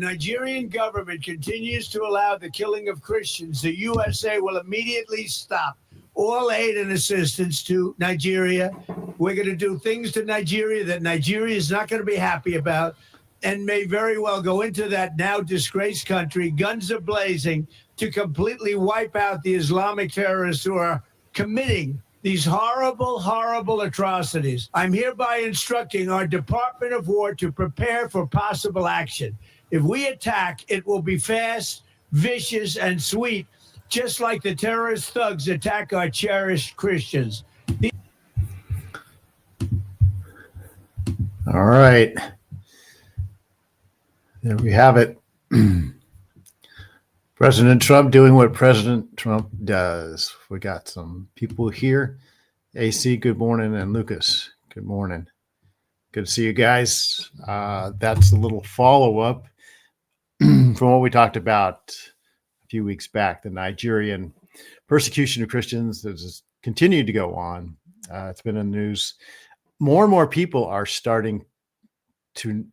Nigerian government continues to allow the killing of Christians, the USA will immediately stop all aid and assistance to Nigeria. We're going to do things to Nigeria that Nigeria is not going to be happy about and may very well go into that now disgraced country, guns are blazing, to completely wipe out the Islamic terrorists who are committing these horrible, horrible atrocities. I'm hereby instructing our Department of War to prepare for possible action. If we attack, it will be fast, vicious, and sweet, just like the terrorist thugs attack our cherished Christians. All right. There we have it. President Trump doing what President Trump does. We got some people here. AC, good morning, and Lucas, good morning. Good to see you guys. That's a little follow-up from what we talked about a few weeks back. The Nigerian persecution of Christians has continued to go on. It's been in the news. More and more people are starting to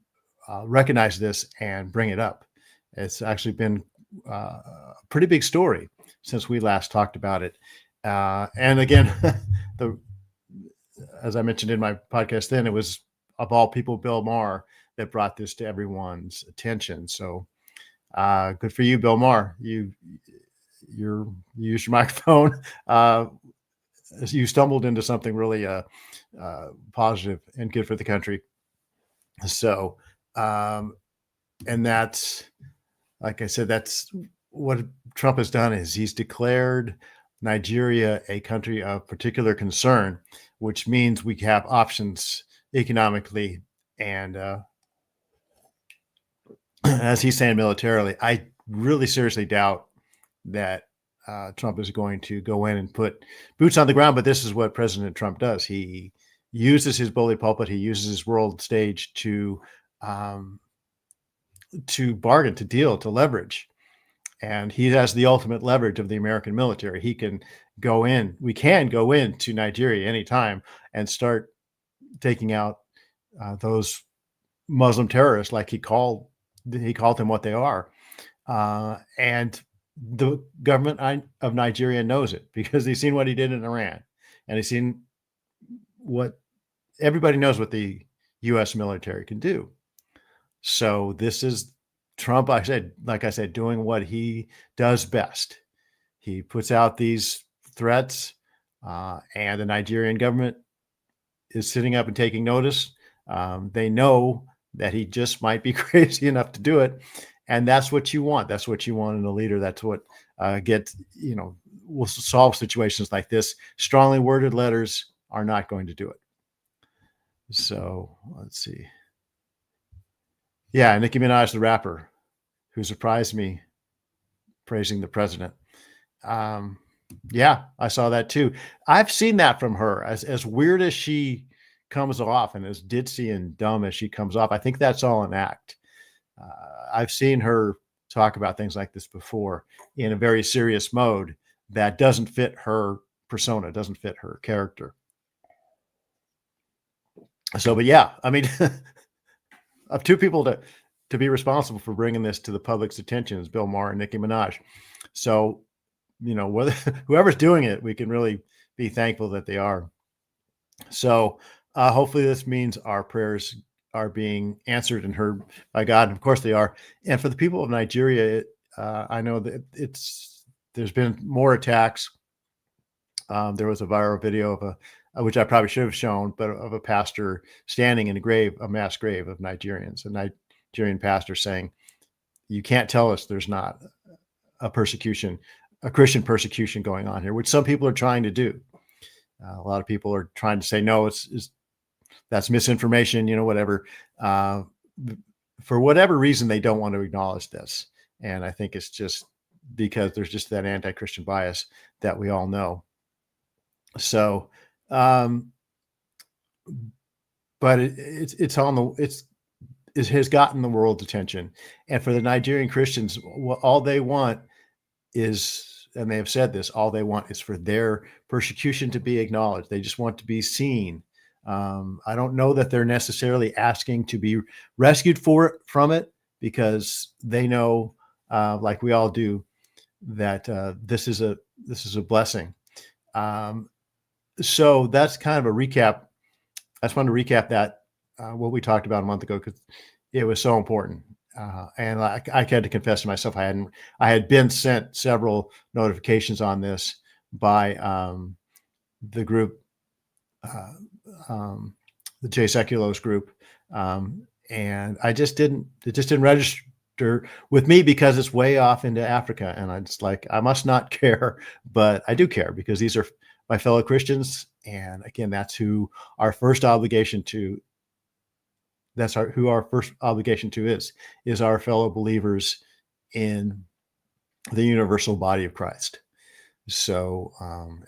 recognize this and bring it up. It's actually been a pretty big story since we last talked about it. And again, as I mentioned in my podcast then, it was, of all people, Bill Maher that brought this to everyone's attention. So good for you, Bill Maher. You used your microphone. You stumbled into something really positive and good for the country. So, and that's, like I said, that's what Trump has done, is he's declared Nigeria a country of particular concern, which means we have options economically and, as he's saying, militarily. I really seriously doubt that Trump is going to go in and put boots on the ground, but this is what President Trump does. He uses his bully pulpit. He uses his world stage to bargain, to deal, to leverage. And he has the ultimate leverage of the American military. He can go in. We can go into Nigeria anytime and start taking out those Muslim terrorists, like he called them what they are. And the government of Nigeria knows it, because they've seen what he did in Iran, and they've seen what everybody knows what the U.S. military can do. So this is Trump, like I said, doing what he does best. He puts out these threats, and the Nigerian government is sitting up and taking notice. They know that he just might be crazy enough to do it. And that's what you want. That's what you want in a leader. That's what will solve situations like this. Strongly worded letters are not going to do it. So let's see. Yeah, Nicki Minaj, the rapper, who surprised me praising the president. Yeah, I saw that too. I've seen that from her. As weird as she comes off and as ditzy and dumb as she comes off, I think that's all an act. I've seen her talk about things like this before in a very serious mode that doesn't fit her persona, doesn't fit her character. So, but yeah, I mean, of two people to be responsible for bringing this to the public's attention is Bill Maher and Nicki Minaj. So, whether whoever's doing it, we can really be thankful that they are. So hopefully this means our prayers are being answered and heard by God. And of course they are. And for the people of Nigeria, I know that there's been more attacks. There was a viral video of which I probably should have shown, but of a pastor standing in a mass grave of Nigerians, a Nigerian pastor saying, "You can't tell us there's not a Christian persecution going on here," which some people are trying to do. A lot of people are trying to say, no, that's misinformation, whatever. For whatever reason, they don't want to acknowledge this. And I think it's just because there's just that anti-Christian bias that we all know. So, but it has gotten the world's attention. And for the Nigerian Christians, all they want is, and they have said this, all they want is for their persecution to be acknowledged. They just want to be seen. I don't know that they're necessarily asking to be rescued from it, because they know, like we all do, that this is a blessing. So that's kind of a recap. I just wanted to recap that what we talked about a month ago, because it was so important. And I had to confess to myself, I had been sent several notifications on this by the group, the Jay Sekulows group, and it just didn't register with me because it's way off into Africa, and I just I must not care, but I do care because these are my fellow Christians, and again, that's who our first obligation to. Who our first obligation to is our fellow believers in the universal body of Christ. So,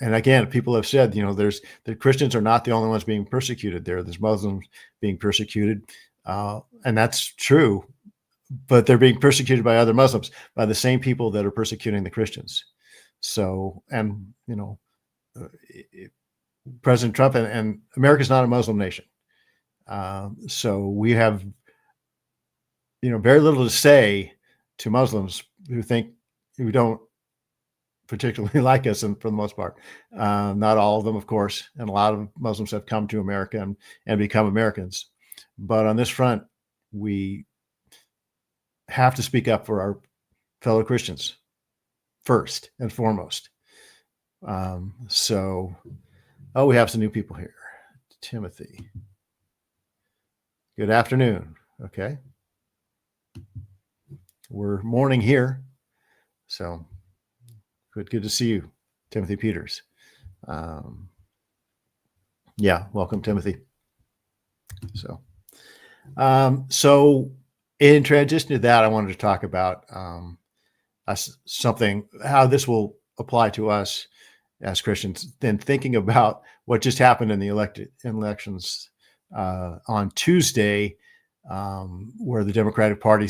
and again, people have said, the Christians are not the only ones being persecuted. There's Muslims being persecuted, and that's true, but they're being persecuted by other Muslims, by the same people that are persecuting the Christians. So, and President Trump and America's not a Muslim nation. So we have, very little to say to Muslims who don't particularly like us, and for the most part, not all of them, of course, and a lot of Muslims have come to America and become Americans. But on this front, we have to speak up for our fellow Christians first and foremost. We have some new people here. Timothy. Good afternoon. Okay. We're morning here. So good to see you, Timothy Peters. Welcome, Timothy. So in transition to that, I wanted to talk about how this will apply to us as Christians, then thinking about what just happened in the elections on Tuesday, where the Democratic Party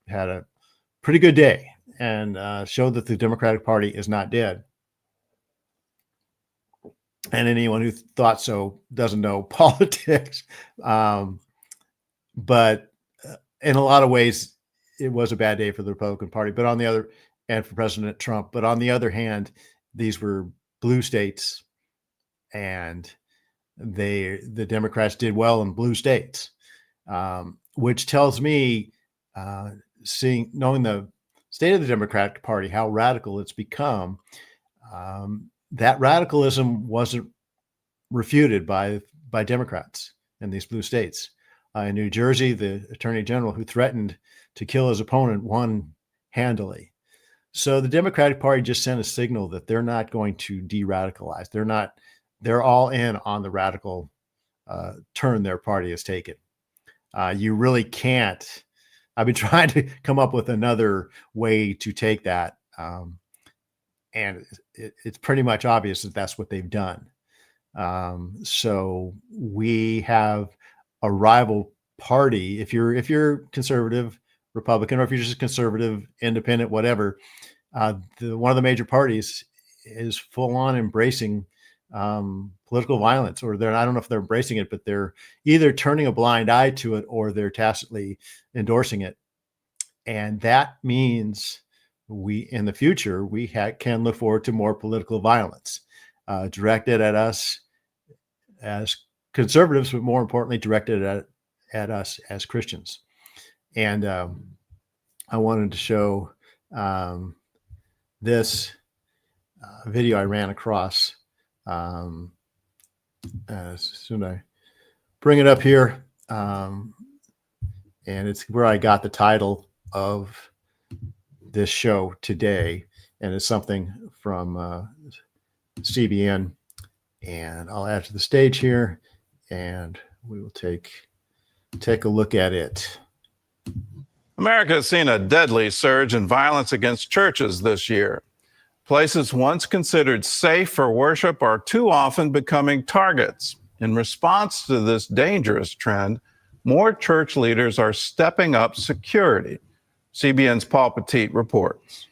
had a pretty good day and showed that the Democratic Party is not dead. And anyone who thought so doesn't know politics. But in a lot of ways, it was a bad day for the Republican Party, and for President Trump. But on the other hand, these were blue states, and the Democrats did well in blue states, which tells me, knowing the state of the Democratic Party, how radical it's become, that radicalism wasn't refuted by Democrats in these blue states. In New Jersey, the attorney general who threatened to kill his opponent won handily. So the Democratic Party just sent a signal that they're not going to de-radicalize. They're all in on the radical turn their party has taken. You really can't. I've been trying to come up with another way to take that. And it's pretty much obvious that that's what they've done. So we have a rival party. If you're conservative Republican, or if you're just conservative, independent, whatever, one of the major parties is full on embracing political violence, or I don't know if they're embracing it, but they're either turning a blind eye to it or they're tacitly endorsing it. And that means in the future, we can look forward to more political violence directed at us as conservatives, but more importantly, directed at us as Christians. And I wanted to show this video I ran across. As soon as I bring it up here, and it's where I got the title of this show today, and it's something from CBN, and I'll add to the stage here, and we will take a look at it. America has seen a deadly surge in violence against churches this year. Places once considered safe for worship are too often becoming targets. In response to this dangerous trend, more church leaders are stepping up security. CBN's Paul Petit reports.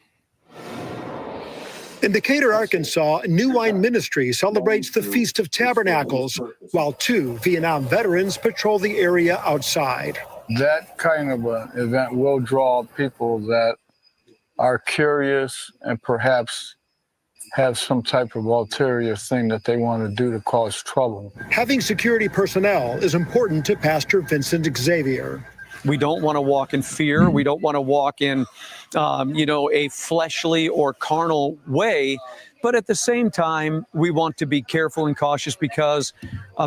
In Decatur, Arkansas, New Wine Ministry celebrates the Feast of Tabernacles, while 2 Vietnam veterans patrol the area outside. that kind of an event will draw people that are curious and perhaps have some type of ulterior thing that they want to do to cause trouble. Having security personnel is important to Pastor Vincent Xavier. We don't want to walk in fear. We don't want to walk in, a fleshly or carnal way. But at the same time, we want to be careful and cautious because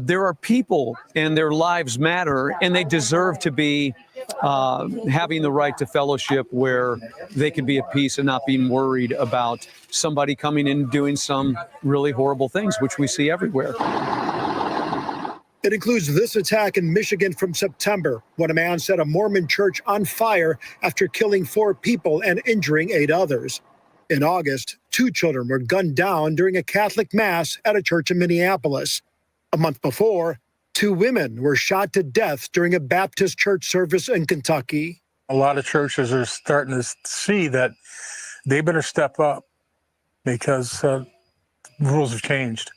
there are people and their lives matter, and they deserve to be having the right to fellowship where they can be at peace and not being worried about somebody coming in and doing some really horrible things, which we see everywhere. It includes this attack in Michigan from September, when a man set a Mormon church on fire after killing 4 people and injuring 8 others. In August, 2 children were gunned down during a Catholic mass at a church in Minneapolis. A month before, 2 women were shot to death during a Baptist church service in Kentucky. A lot of churches are starting to see that they better step up because rules have changed.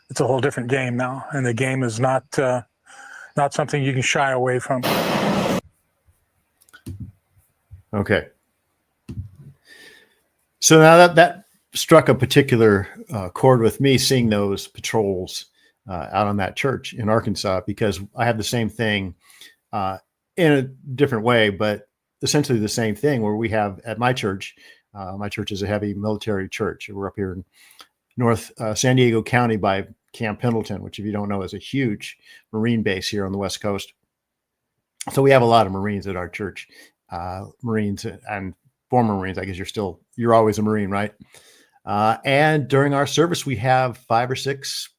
It's a whole different game now, and the game is not something you can shy away from. Okay. So now that struck a particular chord with me, seeing those patrols out on that church in Arkansas, because I have the same thing in a different way, but essentially the same thing where we have at my church. My church is a heavy military church. We're up here in North San Diego County by Camp Pendleton, which, if you don't know, is a huge Marine base here on the West Coast. So we have a lot of Marines at our church, Marines and former Marines. I guess you're always a Marine, right? And during our service, we have 5 or 6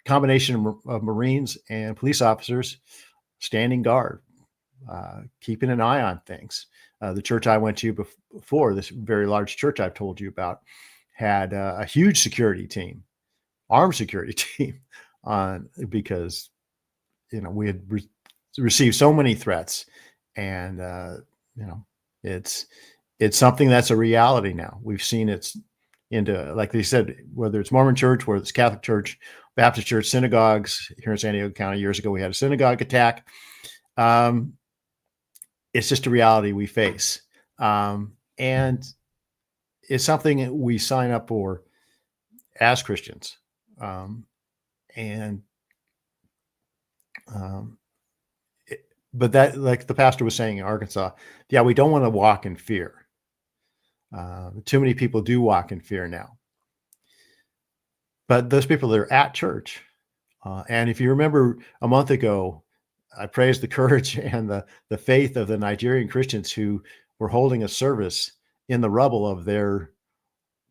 combination of Marines and police officers standing guard, keeping an eye on things. The church I went to before, this very large church I've told you about, had a huge security team, armed security team, because we had received so many threats, and it's something that's a reality now. We've seen it into, like they said, whether it's Mormon church, whether it's Catholic church, Baptist church, synagogues. Here in San Diego County years ago, we had a synagogue attack. It's just a reality we face, and it's something we sign up for as Christians. But that, like the pastor was saying in Arkansas, yeah, we don't want to walk in fear. Too many people do walk in fear now. But those people that are at church, and if you remember a month ago, I praised the courage and the faith of the Nigerian Christians who were holding a service in the rubble of their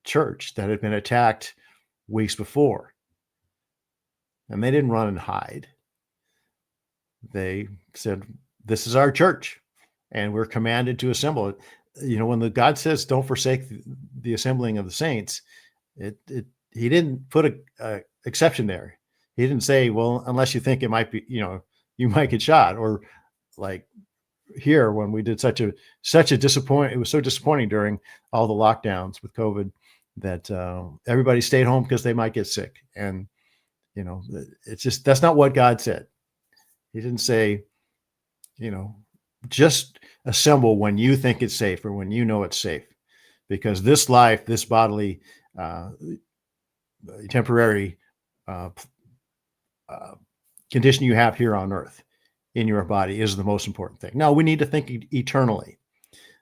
church that had been attacked weeks before. And they didn't run and hide. They said, this is our church, and we're commanded to assemble. When the God says, don't forsake the assembling of the saints, he didn't put a exception there. He didn't say, well, unless you think it might be, you might get shot, or like here when we did such a disappointing. It was so disappointing during all the lockdowns with COVID that everybody stayed home because they might get sick. And, it's just, that's not what God said. He didn't say, just assemble when you think it's safe or when you know it's safe, because this life, this bodily, temporary condition you have here on earth in your body is the most important thing. No, we need to think eternally.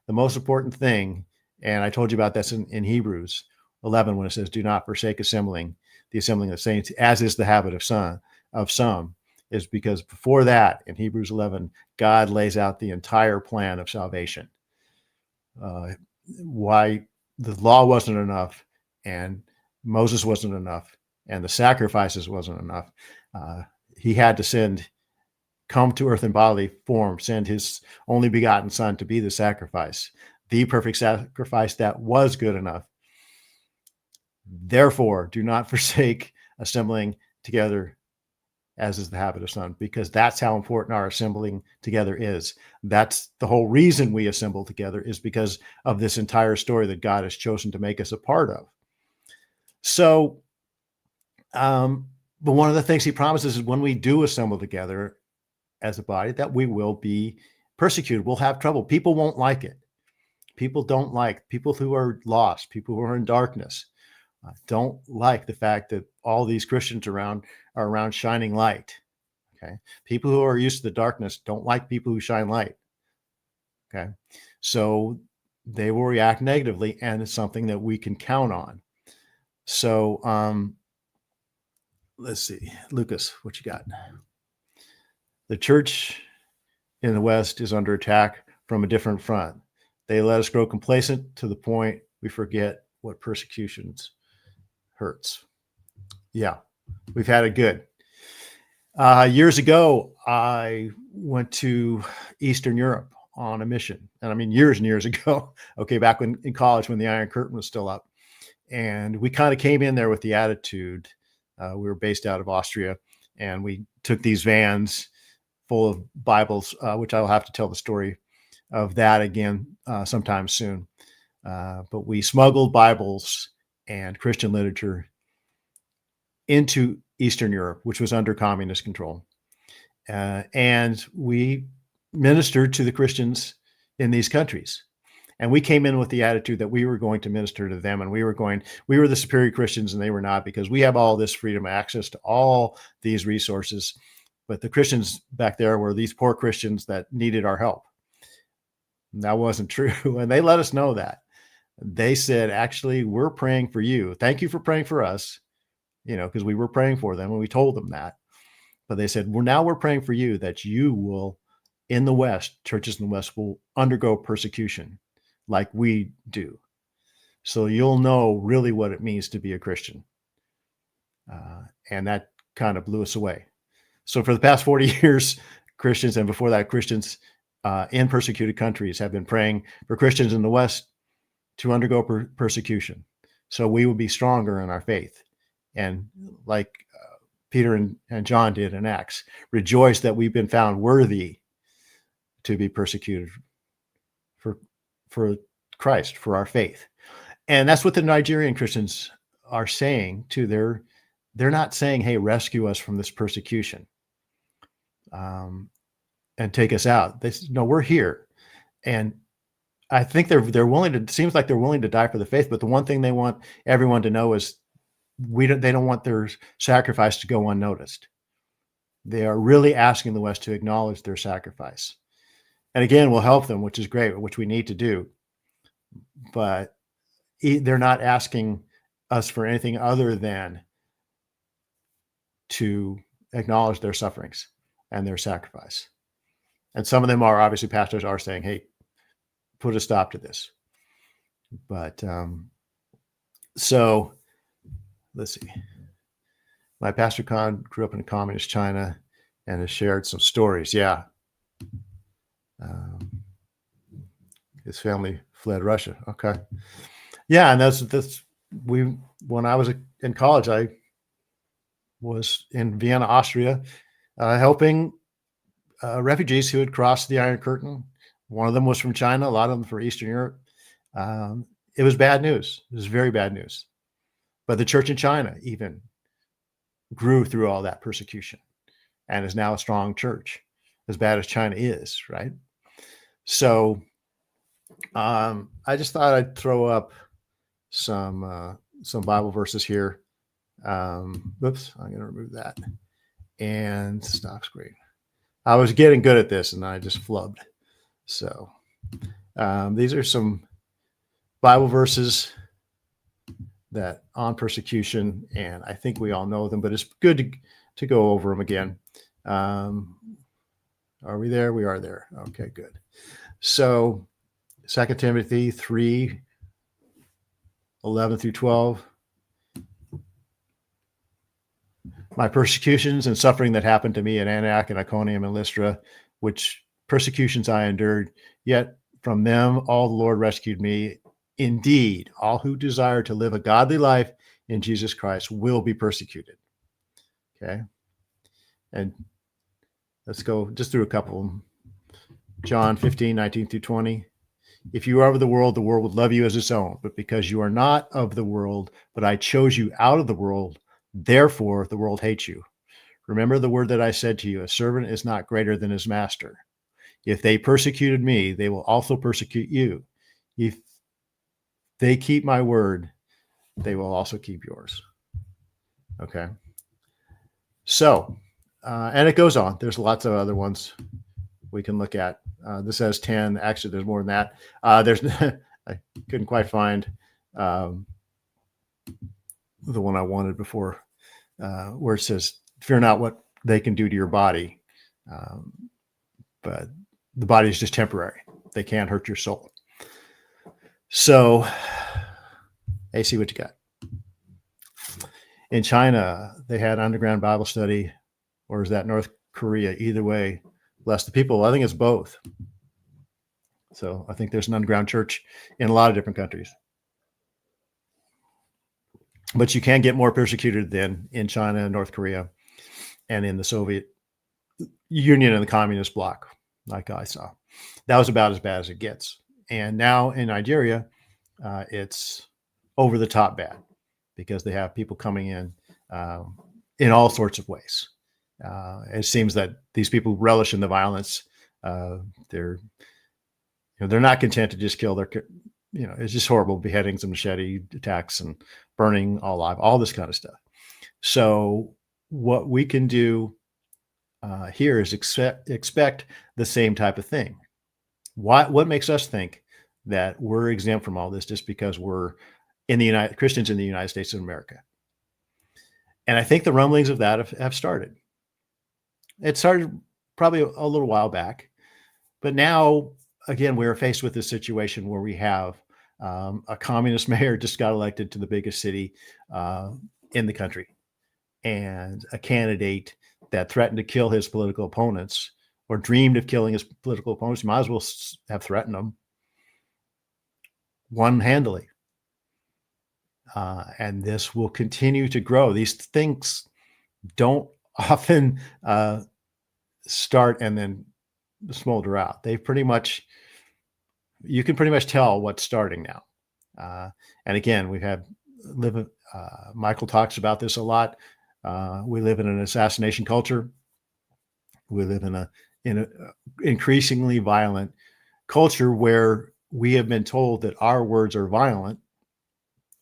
The most important thing, and I told you about this in Hebrews 11 when it says, do not forsake the assembling of the saints, as is the habit of some, is because before that, in Hebrews 11, God lays out the entire plan of salvation. Why the law wasn't enough, and Moses wasn't enough, and the sacrifices wasn't enough. He had to come to earth in bodily form, send his only begotten son to be the sacrifice, the perfect sacrifice that was good enough. Therefore, do not forsake assembling together, as is the habit of some, because that's how important our assembling together is. That's the whole reason we assemble together, is because of this entire story that God has chosen to make us a part of. So, but one of the things he promises is when we do assemble together as a body, that we will be persecuted. We'll have trouble. People won't like it. People don't like people who are lost, people who are in darkness, don't like the fact that all these Christians are around shining light. Okay. People who are used to the darkness don't like people who shine light. Okay. So they will react negatively, and it's something that we can count on. So let's see, Lucas, what you got? The church in the West is under attack from a different front. They let us grow complacent to the point we forget what persecutions hurts. Yeah, we've had it good. Years ago, I went to Eastern Europe on a mission. And I mean, years and years ago, okay, back in college when the Iron Curtain was still up. And we kind of came in there with the attitude, we were based out of Austria, and we took these vans full of Bibles, which I'll have to tell the story of that again sometime soon. But we smuggled Bibles and Christian literature into Eastern Europe, which was under communist control. And we ministered to the Christians in these countries. And we came in with the attitude that we were going to minister to them, and we were the superior Christians and they were not, because we have all this freedom, access to all these resources. But the Christians back there were these poor Christians that needed our help. And that wasn't true. And they let us know that. They said, actually, we're praying for you. Thank you for praying for us, because we were praying for them and we told them that. But they said, well, we're praying for you, that you will, in the West, churches in the West will undergo persecution like we do. So you'll know really what it means to be a Christian. And that kind of blew us away. So for the past 40 years, Christians, and before that, Christians in persecuted countries have been praying for Christians in the West to undergo persecution, so we will be stronger in our faith. And like Peter and John did in Acts, rejoice that we've been found worthy to be persecuted for Christ, for our faith. And that's what the Nigerian Christians are saying too. They're not saying, hey, rescue us from this persecution and take us out. They said, no, we're here. And I think they're willing to, it seems like they're willing to die for the faith. But the one thing they want everyone to know is they don't want their sacrifice to go unnoticed. They are really asking the West to acknowledge their sacrifice. And again, we'll help them, which is great, which we need to do. But they're not asking us for anything other than to acknowledge their sufferings and their sacrifice. And some of them are, obviously, pastors are saying, hey, put a stop to this. But so let's see. My pastor Khan grew up in communist China and has shared some stories. Yeah. His family fled Russia. Okay. Yeah. And when I was in college, I was in Vienna, Austria, helping refugees who had crossed the Iron Curtain. One of them was from China, a lot of them from Eastern Europe. It was bad news. It was very bad news. But the church in China even grew through all that persecution and is now a strong church, as bad as China is, right? So I just thought I'd throw up some Bible verses here. Oops, I'm going to remove that and stop screen. I was getting good at this and I just flubbed. So these are some Bible verses that on persecution, and I think we all know them, but it's good to go over them again. Are we there? We are there. Okay, good. So 2 Timothy 3, 11 through 12. My persecutions and suffering that happened to me at Antioch and Iconium and Lystra, which persecutions I endured, yet from them all the Lord rescued me. Indeed, all who desire to live a godly life in Jesus Christ will be persecuted. Okay. And let's go just through a couple. John 15, 19 through 20. If you are of the world would love you as its own. But because you are not of the world, but I chose you out of the world, therefore the world hates you. Remember the word that I said to you, a servant is not greater than his master. If they persecuted me, they will also persecute you. If they keep my word, they will also keep yours. Okay. So, and it goes on. There's lots of other ones we can look at. This has 10. Actually, there's more than that. I couldn't quite find the one I wanted before, where it says, fear not what they can do to your body. But the body is just temporary. They can't hurt your soul. So, hey, see what you got. In China, they had underground Bible study, or is that North Korea? Either way, bless the people. I think it's both. So I think there's an underground church in a lot of different countries. But you can get more persecuted than in China and North Korea and in the Soviet Union and the communist bloc, like I saw. That was about as bad as it gets. And now in Nigeria, it's over the top bad, because they have people coming in all sorts of ways. It seems that these people relish in the violence. They're not content to just kill it's just horrible beheadings and machete attacks and burning all alive, all this kind of stuff. So what we can do here is expect the same type of thing. What makes us think that we're exempt from all this just because we're Christians in the United States of America? And I think the rumblings of that have started. It started probably a little while back, but now, again, we're faced with this situation where we have a communist mayor just got elected to the biggest city in the country, and a candidate that threatened to kill his political opponents, or dreamed of killing his political opponents. You might as well have threatened them one-handedly. And this will continue to grow. These things don't often start and then smolder out. You can pretty much tell what's starting now. And again, Michael talks about this a lot. We live in an assassination culture. We live in an increasingly violent culture where we have been told that our words are violent.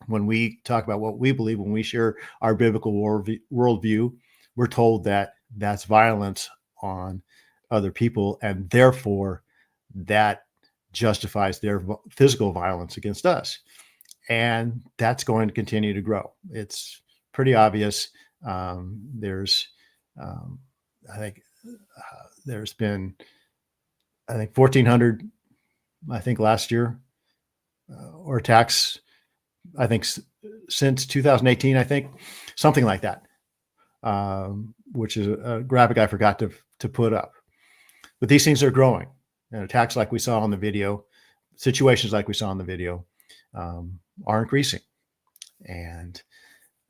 When we talk about what we believe, when we share our biblical worldview, we're told that that's violence on other people, and therefore that justifies their physical violence against us. And that's going to continue to grow. It's pretty obvious. There's been 1,400, last year, or attacks, since 2018, something like that, which is a graphic I forgot to put up. But these things are growing, and attacks like we saw on the video, situations like we saw in the video, are increasing. And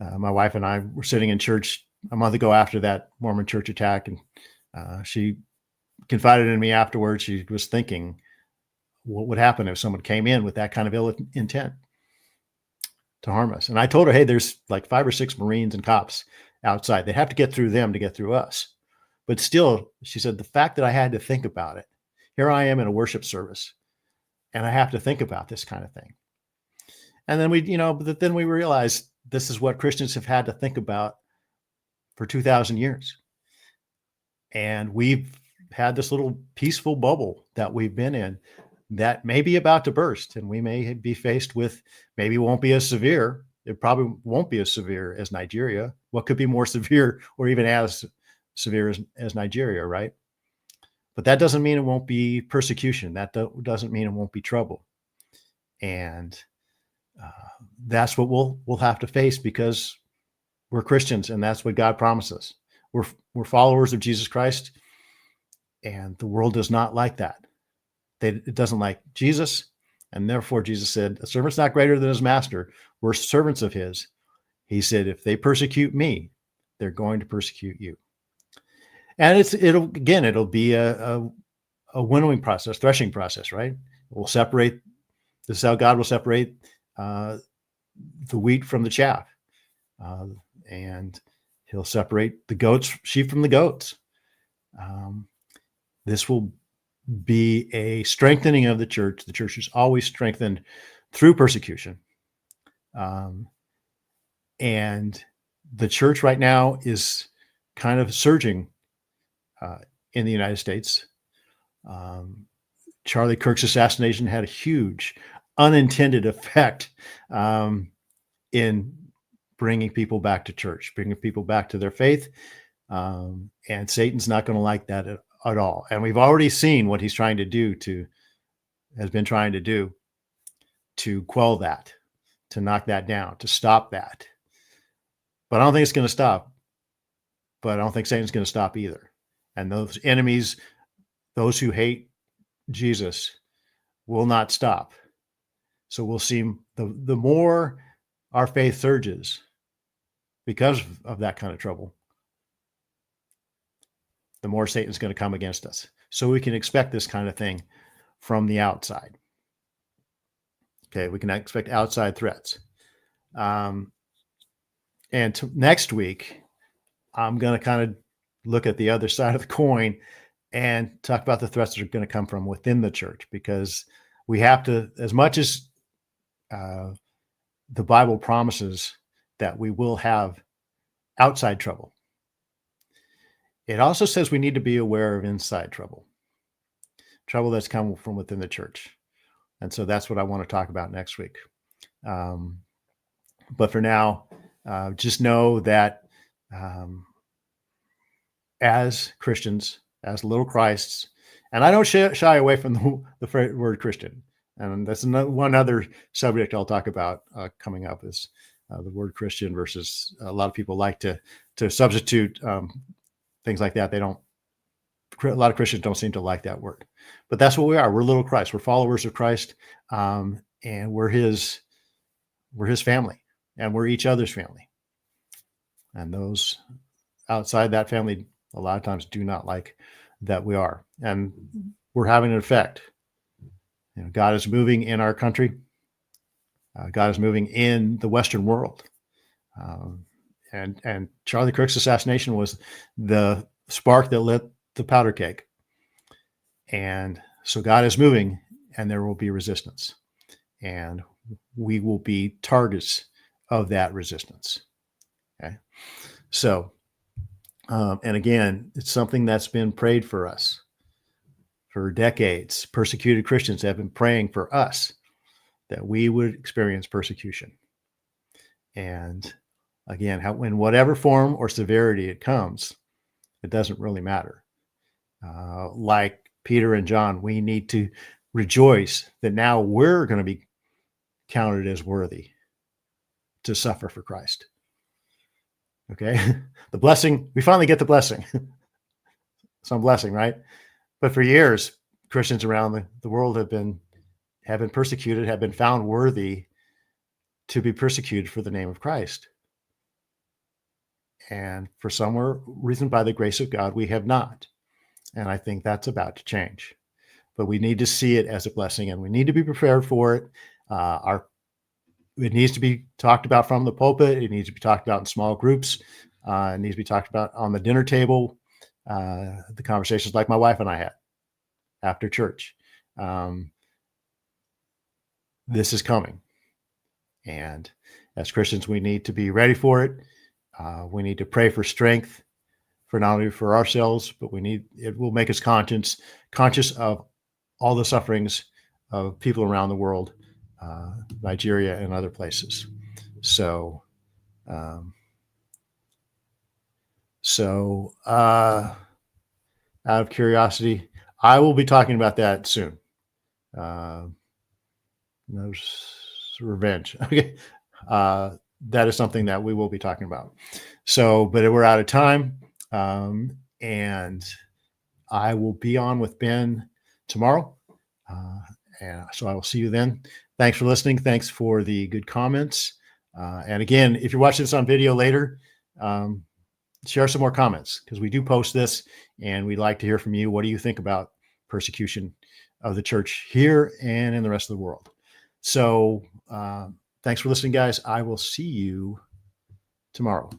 my wife and I were sitting in church a month ago after that Mormon church attack, and she confided in me afterwards. She was thinking, what would happen if someone came in with that kind of ill intent to harm us? And I told her, hey, there's like 5 or 6 Marines and cops outside. They have to get through them to get through us. But still, she said, the fact that I had to think about it, here I am in a worship service, and I have to think about this kind of thing. And then we realized this is what Christians have had to think about for 2,000 years. And we've had this little peaceful bubble that we've been in that may be about to burst, and we may be faced with, maybe it won't be as severe. It probably won't be as severe as Nigeria. What could be more severe, or even as severe as Nigeria, right? But that doesn't mean it won't be persecution. That doesn't mean it won't be trouble. And that's what we'll have to face, because we're Christians, and that's what God promises. We're followers of Jesus Christ, and the world does not like that. It doesn't like Jesus, and therefore Jesus said, a servant's not greater than his master. We're servants of his. He said, if they persecute me, they're going to persecute you. And it'll be a winnowing process, threshing process, right? We'll separate. This is how God will separate the wheat from the chaff, and he'll separate the sheep from the goats. This will be a strengthening of the church. The church is always strengthened through persecution. And the church right now is kind of surging in the United States. Charlie Kirk's assassination had a huge unintended effect in bringing people back to church, bringing people back to their faith. And Satan's not going to like that at all. And we've already seen what he's trying to do has been trying to do to quell that, to knock that down, to stop that. But I don't think it's going to stop. But I don't think Satan's going to stop either. And those enemies, those who hate Jesus, will not stop. So we'll see the more our faith surges because of that kind of trouble, the more Satan's going to come against us. So we can expect this kind of thing from the outside. Okay, we can expect outside threats. Next week, I'm going to kind of look at the other side of the coin and talk about the threats that are going to come from within the church, because we have to, as much as the Bible promises that we will have outside trouble, it also says we need to be aware of inside trouble that's come from within the church. And so that's what I want to talk about next week. But for now, just know that as Christians, as little Christs, and I don't shy away from the word Christian. And that's one other subject I'll talk about coming up is the word Christian versus a lot of people like to substitute things like that. A lot of Christians don't seem to like that word, but that's what we are. We're little Christ. We're followers of Christ, and we're his family, and we're each other's family. And those outside that family, a lot of times, do not like that we are, and we're having an effect. You know, God is moving in our country. God is moving in the Western world. And Charlie Kirk's assassination was the spark that lit the powder keg. And so God is moving, and there will be resistance. And we will be targets of that resistance. Okay. So, and again, it's something that's been prayed for us for decades. Persecuted Christians have been praying for us that we would experience persecution. And again, in whatever form or severity it comes, it doesn't really matter. Like Peter and John, we need to rejoice that now we're going to be counted as worthy to suffer for Christ. Okay. The blessing, we finally get the blessing. Some blessing, right? But for years, Christians around the world have been persecuted, have been found worthy to be persecuted for the name of Christ. And for some reason, by the grace of God, we have not. And I think that's about to change. But we need to see it as a blessing, and we need to be prepared for it. It needs to be talked about from the pulpit. It needs to be talked about in small groups. It needs to be talked about on the dinner table. The conversations like my wife and I had after church. This is coming. And as Christians, we need to be ready for it. We need to pray for strength, for not only for ourselves, but it will make us conscious of all the sufferings of people around the world, Nigeria and other places. So out of curiosity, I will be talking about that soon. Revenge. Okay. That is something that we will be talking about. So, but we're out of time. And I will be on with Ben tomorrow. And so I will see you then. Thanks for listening. Thanks for the good comments. And again, if you're watching this on video later, share some more comments, because we do post this and we'd like to hear from you. What do you think about persecution of the church here and in the rest of the world? So thanks for listening, guys. I will see you tomorrow.